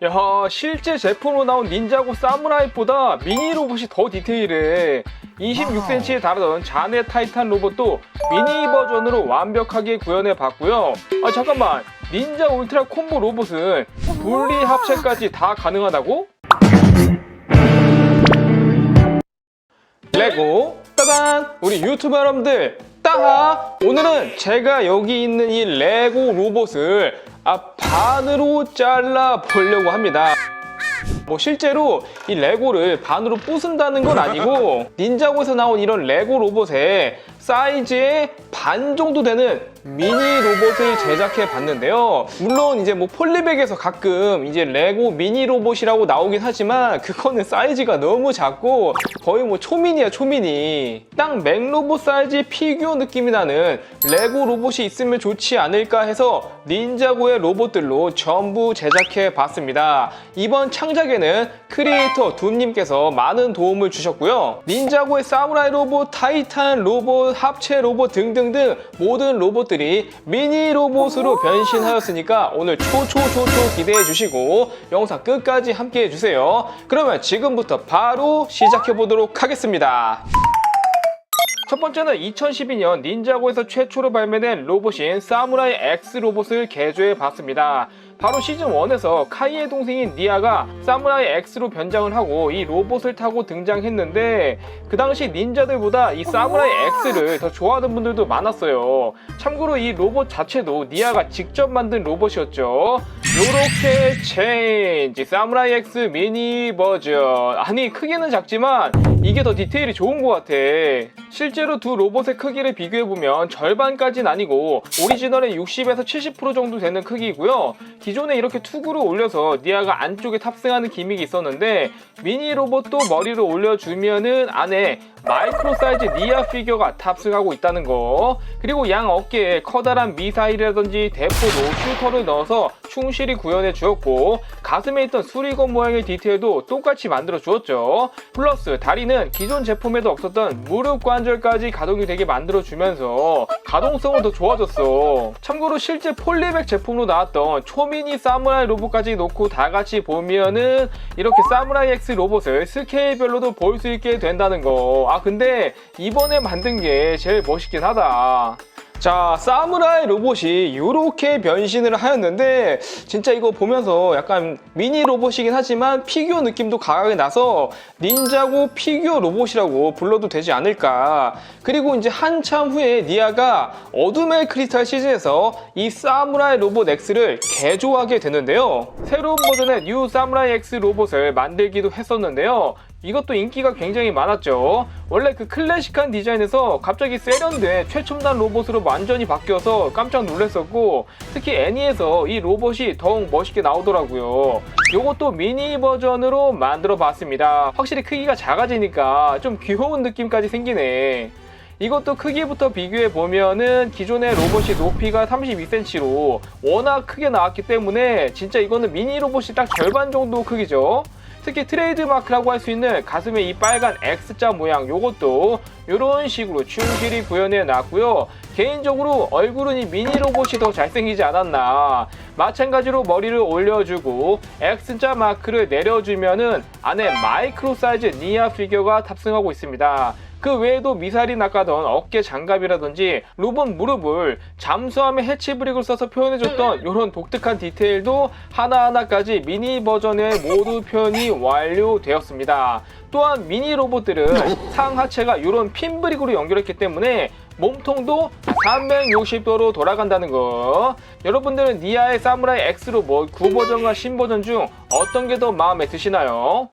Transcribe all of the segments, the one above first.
야, 실제 제품으로 나온 닌자고 사무라이보다 미니 로봇이 더 디테일해. 26cm에 달하던 자네 타이탄 로봇도 미니 버전으로 완벽하게 구현해 봤고요. 아, 잠깐만, 닌자 울트라 콤보 로봇은 분리 합체까지 다 가능하다고? 레고 따단! 우리 유튜버 여러분들 따하! 오늘은 제가 여기 있는 이 레고 로봇을 반으로 잘라 보려고 합니다. 실제로 이 레고를 반으로 부순다는 건 아니고 닌자고에서 나온 이런 레고 로봇의 사이즈의 반 정도 되는 미니 로봇을 제작해 봤는데요. 물론 이제 폴리백에서 가끔 이제 레고 미니 로봇이라고 나오긴 하지만 그거는 사이즈가 너무 작고 거의 초미니야, 초미니. 딱 맥로봇 사이즈 피규어 느낌이 나는 레고 로봇이 있으면 좋지 않을까 해서 닌자고의 로봇들로 전부 제작해 봤습니다. 이번 창작에는 크리에이터 둠님께서 많은 도움을 주셨고요. 닌자고의 사무라이 로봇, 타이탄 로봇, 합체 로봇 등등등 모든 로봇들이 미니 로봇으로 변신하였으니까 오늘 초초초초 기대해 주시고 영상 끝까지 함께 해주세요. 그러면 지금부터 바로 시작해 보도록 하겠습니다. 첫 번째는 2012년 닌자고에서 최초로 발매된 로봇인 사무라이 X 로봇을 개조해 봤습니다. 바로 시즌1에서 카이의 동생인 니아가 사무라이 X로 변장을 하고 이 로봇을 타고 등장했는데 그 당시 닌자들보다 이 사무라이 X를 더 좋아하는 분들도 많았어요. 참고로 이 로봇 자체도 니아가 직접 만든 로봇이었죠. 요렇게 체인지 사무라이 X 미니 버전. 아니, 크기는 작지만 이게 더 디테일이 좋은 것 같아. 실제로 두 로봇의 크기를 비교해보면 절반까지는 아니고 오리지널의 60에서 70% 정도 되는 크기이고요. 기존에 이렇게 투구를 올려서 니아가 안쪽에 탑승하는 기믹이 있었는데 미니 로봇도 머리를 올려주면은 안에 마이크로 사이즈 니아 피규어가 탑승하고 있다는 거. 그리고 양 어깨에 커다란 미사일이라든지 대포도 슈터를 넣어서 충실히 구현해 주었고 가슴에 있던 수리건 모양의 디테일도 똑같이 만들어 주었죠. 플러스 다리는 기존 제품에도 없었던 무릎 관절까지 가동이 되게 만들어 주면서 가동성은 더 좋아졌어. 참고로 실제 폴리백 제품으로 나왔던 초미니 사무라이 로봇까지 놓고 다 같이 보면은 이렇게 사무라이 X 로봇을 스케일별로도 볼 수 있게 된다는 거. 근데 이번에 만든 게 제일 멋있긴 하다. 자, 사무라이 로봇이 이렇게 변신을 하였는데 진짜 이거 보면서 약간 미니 로봇이긴 하지만 피규어 느낌도 강하게 나서 닌자고 피규어 로봇이라고 불러도 되지 않을까. 그리고 이제 한참 후에 니아가 어둠의 크리스탈 시즌에서 이 사무라이 로봇 X를 개조하게 되는데요. 새로운 버전의 뉴 사무라이 X 로봇을 만들기도 했었는데요. 이것도 인기가 굉장히 많았죠. 원래 그 클래식한 디자인에서 갑자기 세련된 최첨단 로봇으로 완전히 바뀌어서 깜짝 놀랐었고 특히 애니에서 이 로봇이 더욱 멋있게 나오더라고요. 요것도 미니 버전으로 만들어 봤습니다. 확실히 크기가 작아지니까 좀 귀여운 느낌까지 생기네. 이것도 크기부터 비교해 보면은 기존의 로봇이 높이가 32cm로 워낙 크게 나왔기 때문에 진짜 이거는 미니 로봇이 딱 절반 정도 크기죠. 특히 트레이드마크라고 할 수 있는 가슴에 이 빨간 X자 모양 요것도 이런 식으로 충실히 구현해 놨고요. 개인적으로 얼굴은 이 미니 로봇이 더 잘생기지 않았나. 마찬가지로 머리를 올려주고 X자 마크를 내려주면은 안에 마이크로 사이즈 니아 피규어가 탑승하고 있습니다. 그 외에도 미사일이 낚아던 어깨 장갑이라든지 로봇 무릎을 잠수함의 해치 브릭을 써서 표현해줬던 이런 독특한 디테일도 하나하나까지 미니 버전에 모두 표현이 완료되었습니다. 또한 미니 로봇들은 상하체가 이런 핀 브릭으로 연결했기 때문에 몸통도 360도로 돌아간다는 거. 여러분들은 니아의 사무라이 X 로봇 9버전과 10버전 중 어떤 게 더 마음에 드시나요?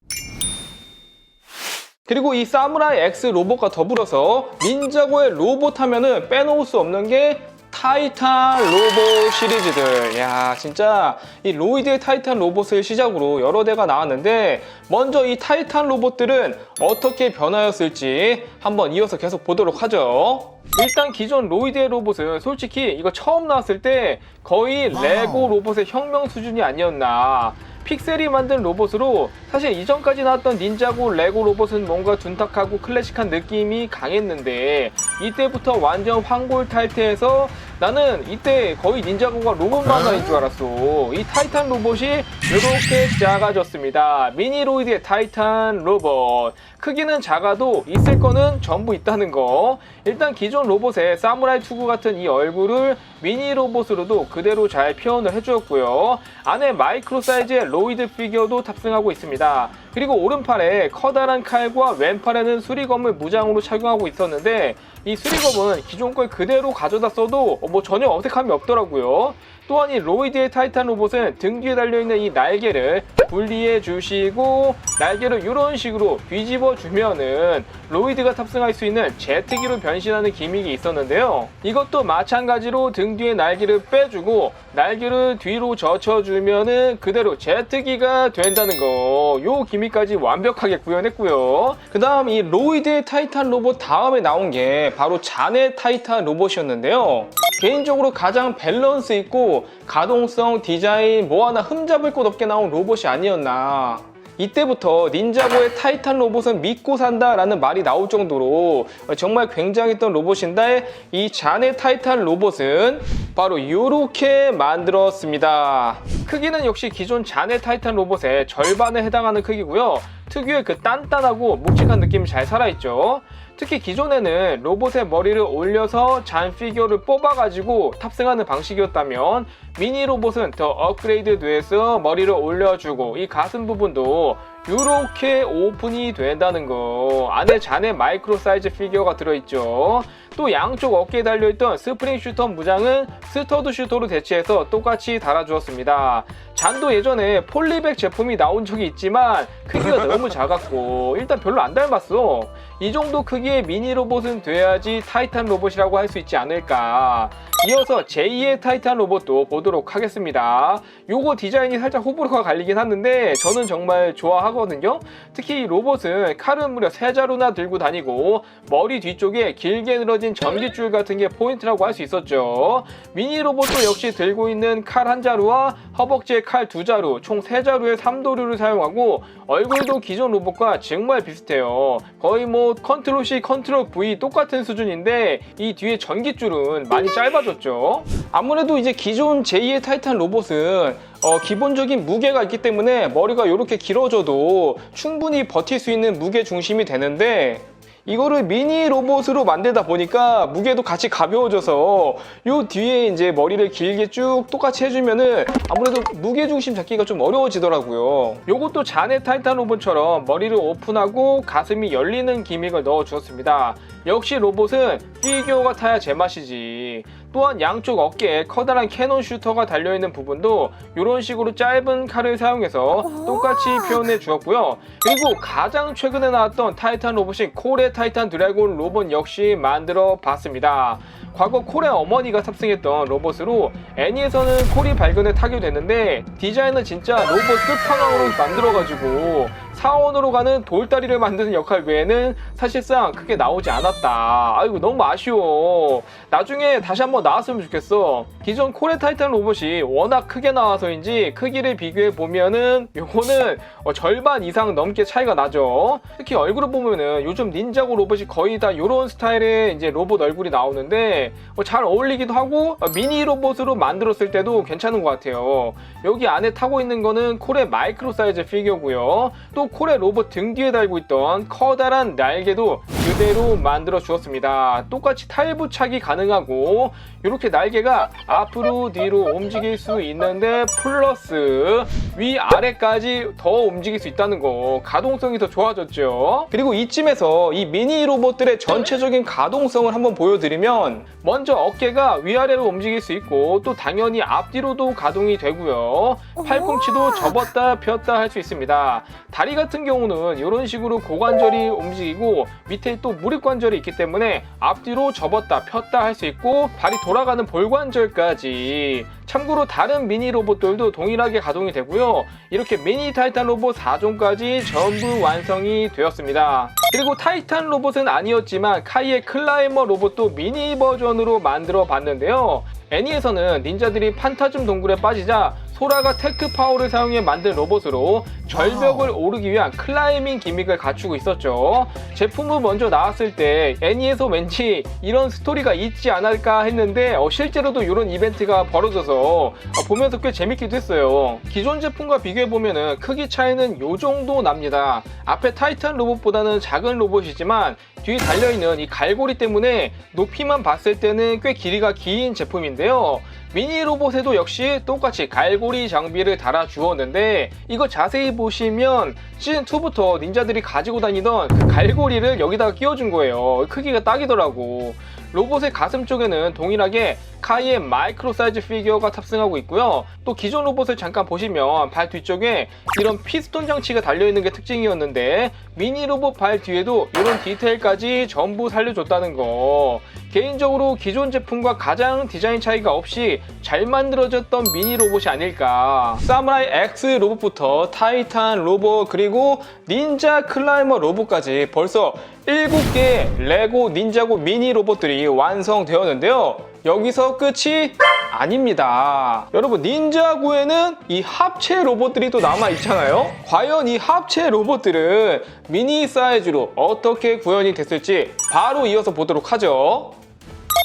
그리고 이 사무라이 X 로봇과 더불어서 닌자고의 로봇 하면은 빼놓을 수 없는 게 타이탄 로봇 시리즈들. 야, 진짜 이 로이드의 타이탄 로봇을 시작으로 여러 대가 나왔는데 먼저 이 타이탄 로봇들은 어떻게 변하였을지 한번 이어서 계속 보도록 하죠. 일단 기존 로이드의 로봇은 솔직히 이거 처음 나왔을 때 거의 레고 로봇의 혁명 수준이 아니었나. 픽셀이 만든 로봇으로 사실 이전까지 나왔던 닌자고 레고 로봇은 뭔가 둔탁하고 클래식한 느낌이 강했는데 이때부터 완전 황골탈퇴해서 나는 이때 거의 닌자고가 로봇 만화인 줄 알았어. 이 타이탄 로봇이 이렇게 작아졌습니다. 미니로이드의 타이탄 로봇. 크기는 작아도 있을 거는 전부 있다는 거. 일단 기존 로봇의 사무라이 투구 같은 이 얼굴을 미니 로봇으로도 그대로 잘 표현을 해주었고요. 안에 마이크로 사이즈의 로이드 피규어도 탑승하고 있습니다. 그리고 오른팔에 커다란 칼과 왼팔에는 수리검을 무장으로 착용하고 있었는데 이 수리검은 기존 걸 그대로 가져다 써도 뭐 전혀 어색함이 없더라고요. 또한 이 로이드의 타이탄 로봇은 등 뒤에 달려있는 이 날개를 분리해 주시고 날개를 이런 식으로 뒤집어 주면은 로이드가 탑승할 수 있는 제트기로 변신하는 기믹이 있었는데요. 이것도 마찬가지로 등 뒤에 날개를 빼주고 날개를 뒤로 젖혀주면은 그대로 제트기가 된다는 거. 요 기믹까지 완벽하게 구현했고요. 그 다음 이 로이드의 타이탄 로봇 다음에 나온 게 바로 자네 타이탄 로봇이었는데요. 개인적으로 가장 밸런스 있고 가동성, 디자인 뭐 하나 흠잡을 것 없게 나온 로봇이 아니었나. 이때부터 닌자고의 타이탄 로봇은 믿고 산다 라는 말이 나올 정도로 정말 굉장했던 로봇인데 이 자네 타이탄 로봇은 바로 이렇게 만들었습니다. 크기는 역시 기존 자네 타이탄 로봇의 절반에 해당하는 크기고요. 특유의 그 단단하고 묵직한 느낌이 잘 살아있죠. 특히 기존에는 로봇의 머리를 올려서 잔 피규어를 뽑아가지고 탑승하는 방식이었다면 미니 로봇은 더 업그레이드 돼서 머리를 올려주고 이 가슴 부분도 이렇게 오픈이 된다는 거. 안에 잔에 마이크로 사이즈 피규어가 들어있죠. 또 양쪽 어깨에 달려있던 스프링 슈터 무장은 스터드 슈터로 대체해서 똑같이 달아주었습니다. 잔도 예전에 폴리백 제품이 나온 적이 있지만 크기가 너무 작았고 일단 별로 안 닮았어. 이 정도 크기의 미니 로봇은 돼야지 타이탄 로봇이라고 할 수 있지 않을까. 이어서 제2의 타이탄 로봇도 보도록 하겠습니다. 요거 디자인이 살짝 호불호가 갈리긴 하는데 저는 정말 좋아하거든요. 특히 이 로봇은 칼은 무려 3자루나 들고 다니고 머리 뒤쪽에 길게 늘어진 전깃줄 같은 게 포인트라고 할 수 있었죠. 미니 로봇도 역시 들고 있는 칼 1자루와 허벅지에 칼 2자루, 총 3자루의 3도류를 사용하고 얼굴도 기존 로봇과 정말 비슷해요. 거의 뭐 컨트롤 C, 컨트롤 V 똑같은 수준인데 이 뒤에 전깃줄은 많이 짧아졌죠. 아무래도 이제 기존 제2의 타이탄 로봇은 기본적인 무게가 있기 때문에 머리가 이렇게 길어져도 충분히 버틸 수 있는 무게 중심이 되는데 이거를 미니 로봇으로 만들다 보니까 무게도 같이 가벼워져서 요 뒤에 이제 머리를 길게 쭉 똑같이 해주면은 아무래도 무게 중심 잡기가 좀 어려워지더라고요. 요것도 자네 타이탄 로봇처럼 머리를 오픈하고 가슴이 열리는 기믹을 넣어 주었습니다. 역시 로봇은 피규어가 타야 제맛이지. 또한 양쪽 어깨에 커다란 캐논 슈터가 달려있는 부분도 이런 식으로 짧은 칼을 사용해서 똑같이 표현해 주었고요. 그리고 가장 최근에 나왔던 타이탄 로봇인 콜의 타이탄 드래곤 로봇 역시 만들어 봤습니다. 과거 콜의 어머니가 탑승했던 로봇으로 애니에서는 콜이 발견해 타게 됐는데 디자인은 진짜 로봇 끝판왕으로 만들어가지고 사원으로 가는 돌다리를 만드는 역할 외에는 사실상 크게 나오지 않았다. 아이고 너무 아쉬워. 나중에 다시 한번 나왔으면 좋겠어. 기존 콜의 타이탄 로봇이 워낙 크게 나와서인지 크기를 비교해 보면은 요거는 절반 이상 넘게 차이가 나죠. 특히 얼굴을 보면은 요즘 닌자고 로봇이 거의 다 요런 스타일의 이제 로봇 얼굴이 나오는데 잘 어울리기도 하고 미니 로봇으로 만들었을 때도 괜찮은 것 같아요. 여기 안에 타고 있는 거는 콜의 마이크로 사이즈 피규어고요. 또 콜의 로봇 등 뒤에 달고 있던 커다란 날개도 그대로 만들어 주었습니다. 똑같이 탈부착이 가능하고 이렇게 날개가 앞으로 뒤로 움직일 수 있는데 플러스 위아래까지 더 움직일 수 있다는 거. 가동성이 더 좋아졌죠. 그리고 이쯤에서 이 미니 로봇들의 전체적인 가동성을 한번 보여드리면 먼저 어깨가 위아래로 움직일 수 있고 또 당연히 앞뒤로도 가동이 되고요. 팔꿈치도 접었다 폈다 할 수 있습니다. 다리 같은 경우는 이런 식으로 고관절이 움직이고 밑에 또 무릎관절이 있기 때문에 앞뒤로 접었다 폈다 할 수 있고 발이 돌아가는 볼관절까지. 참고로 다른 미니 로봇들도 동일하게 가동이 되고요. 이렇게 미니 타이탄 로봇 4종까지 전부 완성이 되었습니다. 그리고 타이탄 로봇은 아니었지만 카이의 클라이머 로봇도 미니 버전으로 만들어 봤는데요. 애니에서는 닌자들이 판타즘 동굴에 빠지자 소라가 테크 파워를 사용해 만든 로봇으로 절벽을 오르기 위한 클라이밍 기믹을 갖추고 있었죠. 제품은 먼저 나왔을 때 애니에서 왠지 이런 스토리가 있지 않을까 했는데 실제로도 이런 이벤트가 벌어져서 보면서 꽤 재밌기도 했어요. 기존 제품과 비교해보면 크기 차이는 요 정도 납니다. 앞에 타이탄 로봇보다는 작은 로봇이지만 뒤에 달려있는 이 갈고리 때문에 높이만 봤을 때는 꽤 길이가 긴 제품인데요. 미니 로봇에도 역시 똑같이 갈고리 장비를 달아 주었는데 이거 자세히 보시면 시즌2부터 닌자들이 가지고 다니던 그 갈고리를 여기다가 끼워준 거예요. 크기가 딱이더라고. 로봇의 가슴 쪽에는 동일하게 카이의 마이크로 사이즈 피규어가 탑승하고 있고요. 또 기존 로봇을 잠깐 보시면 발 뒤쪽에 이런 피스톤 장치가 달려있는 게 특징이었는데 미니 로봇 발 뒤에도 이런 디테일까지 전부 살려줬다는 거. 개인적으로 기존 제품과 가장 디자인 차이가 없이 잘 만들어졌던 미니 로봇이 아닐까. 사무라이 X 로봇부터 타이탄 로봇 그리고 닌자 클라이머 로봇까지 벌써 7개의 레고 닌자고 미니 로봇들이 완성되었는데요. 여기서 끝이 아닙니다. 여러분, 닌자고에는 이 합체 로봇들이 또 남아있잖아요. 과연 이 합체 로봇들은 미니 사이즈로 어떻게 구현이 됐을지 바로 이어서 보도록 하죠.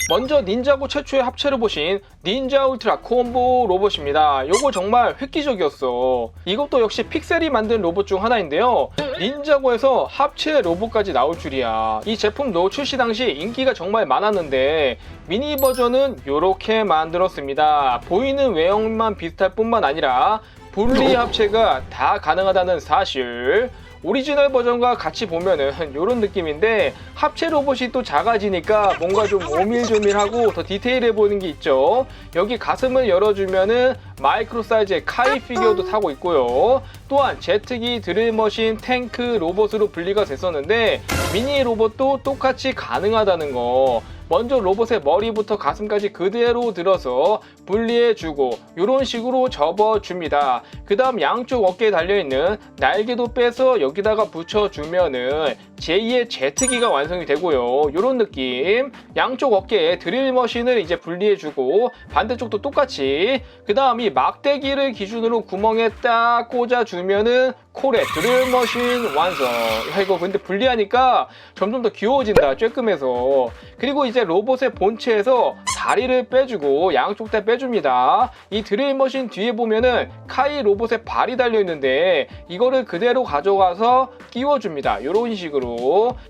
먼저 닌자고 최초의 합체 로봇인 닌자 울트라 콤보 로봇입니다. 요거 정말 획기적이었어. 이것도 역시 픽셀이 만든 로봇 중 하나인데요. 닌자고에서 합체 로봇까지 나올 줄이야. 이 제품도 출시 당시 인기가 정말 많았는데 미니 버전은 요렇게 만들었습니다. 보이는 외형만 비슷할 뿐만 아니라 분리 합체가 다 가능하다는 사실. 오리지널 버전과 같이 보면은 이런 느낌인데 합체 로봇이 또 작아지니까 뭔가 좀 오밀조밀하고 더 디테일해 보이는 게 있죠. 여기 가슴을 열어주면은 마이크로 사이즈의 카이 피규어도 타고 있고요. 또한 제트기, 드릴머신, 탱크 로봇으로 분리가 됐었는데 미니 로봇도 똑같이 가능하다는 거. 먼저 로봇의 머리부터 가슴까지 그대로 들어서 분리해주고 이런 식으로 접어줍니다. 그 다음 양쪽 어깨에 달려있는 날개도 빼서 여기다가 붙여주면은 제2의 제트기가 완성이 되고요. 이런 느낌. 양쪽 어깨에 드릴머신을 이제 분리해주고 반대쪽도 똑같이. 그 다음 이 막대기를 기준으로 구멍에 딱 꽂아주면은 콜의 드릴머신 완성. 야, 이거 근데 분리하니까 점점 더 귀여워진다. 쬐끔해서. 그리고 이제 로봇의 본체에서 다리를 빼주고 양쪽 다 빼줍니다. 이 드릴머신 뒤에 보면은 카이 로봇의 발이 달려있는데 이거를 그대로 가져가서 끼워줍니다. 이런 식으로.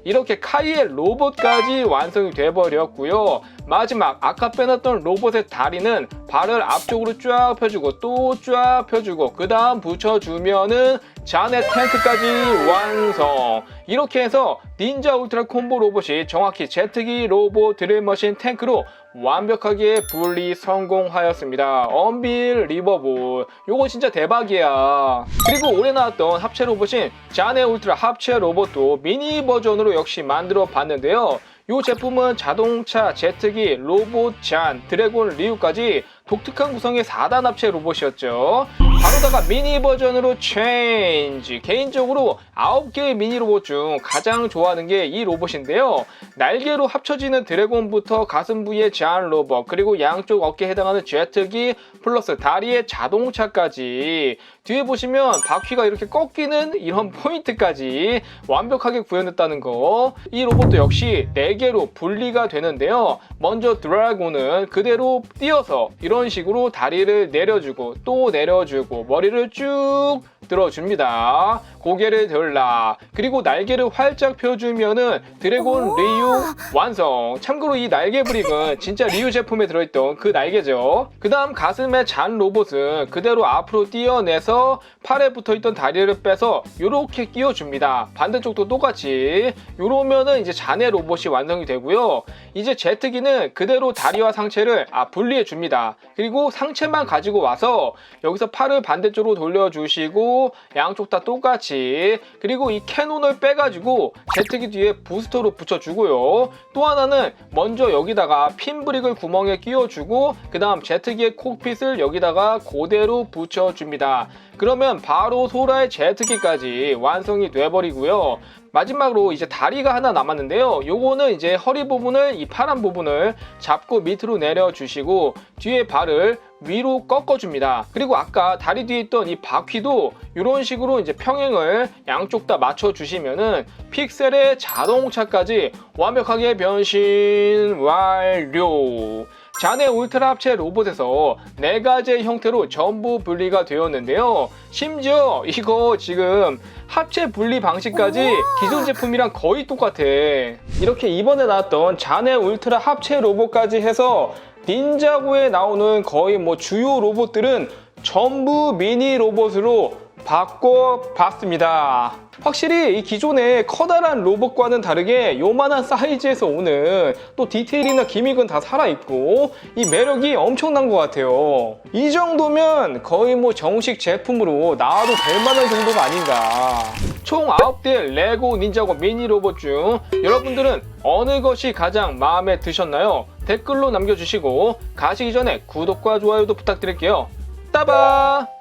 이렇게 카이의 로봇까지 완성이 돼버렸고요. 마지막 아까 빼놨던 로봇의 다리는 발을 앞쪽으로 쫙 펴주고 또 쫙 펴주고 그 다음 붙여주면은 잔의 탱크까지 완성. 이렇게 해서 닌자 울트라 콤보 로봇이 정확히 제트기, 로봇, 드릴머신, 탱크로 완벽하게 분리 성공하였습니다. 언빌리버블. 요거 진짜 대박이야. 그리고 올해 나왔던 합체 로봇인 잔의 울트라 합체 로봇도 미니 버전으로 역시 만들어 봤는데요. 이 제품은 자동차, 제트기, 로봇, 잔, 드래곤, 리우까지 독특한 구성의 4단 합체 로봇이었죠. 바로다가 미니 버전으로 체인지. 개인적으로 9개의 미니 로봇 중 가장 좋아하는 게 이 로봇인데요. 날개로 합쳐지는 드래곤부터 가슴 부위의 잔 로봇, 그리고 양쪽 어깨에 해당하는 제트기, 플러스 다리의 자동차까지. 뒤에 보시면 바퀴가 이렇게 꺾이는 이런 포인트까지 완벽하게 구현했다는 거. 이 로봇도 역시 4개로 분리가 되는데요. 먼저 드래곤은 그대로 띄어서 이런 식으로 다리를 내려주고 또 내려주고 머리를 쭉 들어줍니다. 고개를 들라. 그리고 날개를 활짝 펴주면은 드래곤 리우 완성. 참고로 이 날개 브릭은 진짜 리우 제품에 들어있던 그 날개죠. 그 다음 가슴에 잔 로봇은 그대로 앞으로 띄어내서 팔에 붙어있던 다리를 빼서 이렇게 끼워줍니다. 반대쪽도 똑같이. 이러면은 이제 잔의 로봇이 완성이 되고요. 이제 제트기는 그대로 다리와 상체를 분리해줍니다. 그리고 상체만 가지고 와서 여기서 팔을 반대쪽으로 돌려주시고 양쪽 다 똑같이. 그리고 이 캐논을 빼가지고 제트기 뒤에 부스터로 붙여주고요. 또 하나는 먼저 여기다가 핀 브릭을 구멍에 끼워주고 그 다음 제트기의 콕핏을 여기다가 그대로 붙여줍니다. 그러면 바로 소라의 제트기까지 완성이 돼버리고요. 마지막으로 이제 다리가 하나 남았는데요. 요거는 이제 허리 부분을 이 파란 부분을 잡고 밑으로 내려주시고 뒤에 발을 위로 꺾어줍니다. 그리고 아까 다리 뒤에 있던 이 바퀴도 이런 식으로 이제 평행을 양쪽 다 맞춰주시면은 픽셀의 자동차까지 완벽하게 변신 완료! 자네 울트라 합체 로봇에서 4가지의 형태로 전부 분리가 되었는데요. 심지어 이거 지금 합체 분리 방식까지 기존 제품이랑 거의 똑같아. 이렇게 이번에 나왔던 자네 울트라 합체 로봇까지 해서 닌자고에 나오는 거의 뭐 주요 로봇들은 전부 미니 로봇으로 바꿔봤습니다. 확실히 이 기존의 커다란 로봇과는 다르게 요만한 사이즈에서 오는 또 디테일이나 기믹은 다 살아있고 이 매력이 엄청난 것 같아요. 이 정도면 거의 뭐 정식 제품으로 나와도 될 만한 정도가 아닌가. 총 9대 레고 닌자고 미니 로봇 중 여러분들은 어느 것이 가장 마음에 드셨나요? 댓글로 남겨주시고 가시기 전에 구독과 좋아요도 부탁드릴게요. 따바!